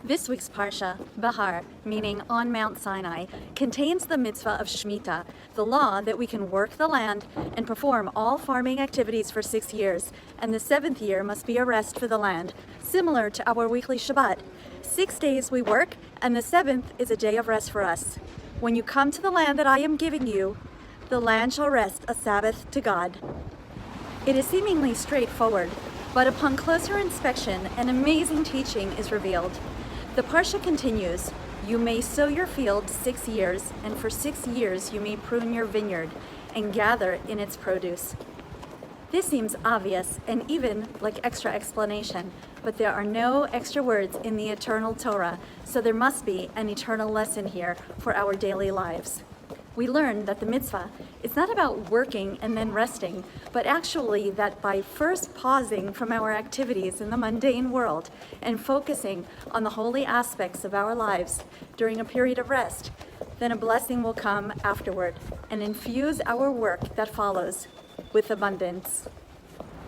This week's Parsha, Behar, meaning on Mount Sinai, contains the mitzvah of Shemitah, the law that we can work the land and perform all farming activities for 6 years, and the 7th year must be a rest for the land, similar to our weekly Shabbat. 6 days we work, and the 7th is a day of rest for us. When you come to the land that I am giving you, the land shall rest a Sabbath to God. It is seemingly straightforward, but upon closer inspection, an amazing teaching is revealed. The Parsha continues, "You may sow your field 6 years, and for 6 years you may prune your vineyard and gather in its produce." This seems obvious and even like extra explanation, but there are no extra words in the eternal Torah, so there must be an eternal lesson here for our daily lives. We learn that the mitzvah is not about working and then resting, but actually that by first pausing from our activities in the mundane world and focusing on the holy aspects of our lives during a period of rest, then a blessing will come afterward and infuse our work that follows with abundance.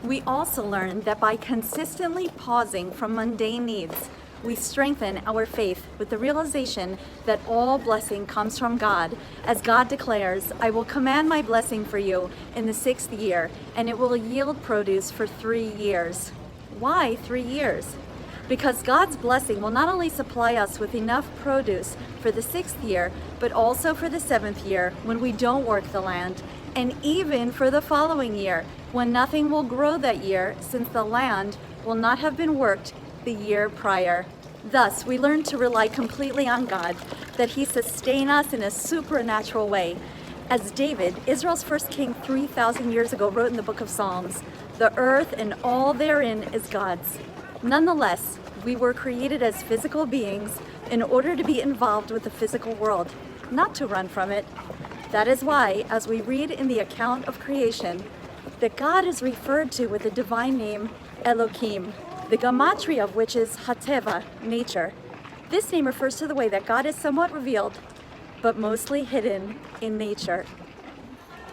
We also learn that by consistently pausing from mundane needs, we strengthen our faith with the realization that all blessing comes from God, as God declares, "I will command my blessing for you in the 6th year, and it will yield produce for 3 years. Why 3 years? Because God's blessing will not only supply us with enough produce for the 6th year, but also for the 7th year when we don't work the land, and even for the following year when nothing will grow that year, since the land will not have been worked the year prior. Thus, we learn to rely completely on God, that He sustain us in a supernatural way. As David, Israel's first king 3,000 years ago, wrote in the book of Psalms, "The earth and all therein is God's." Nonetheless, we were created as physical beings in order to be involved with the physical world, not to run from it. That is why, as we read in the account of creation, that God is referred to with the divine name Elohim, the gematria of which is Hateva, nature. This name refers to the way that God is somewhat revealed, but mostly hidden in nature.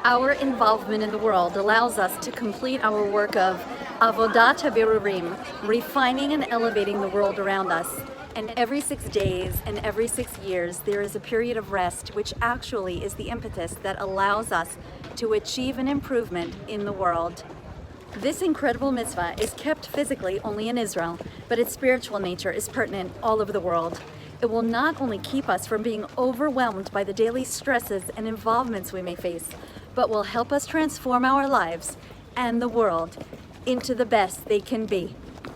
Our involvement in the world allows us to complete our work of avodat habirurim, refining and elevating the world around us. And every 6 days and every 6 years, there is a period of rest, which actually is the impetus that allows us to achieve an improvement in the world. This incredible mitzvah is kept physically only in Israel, but its spiritual nature is pertinent all over the world. It will not only keep us from being overwhelmed by the daily stresses and involvements we may face, but will help us transform our lives and the world into the best they can be.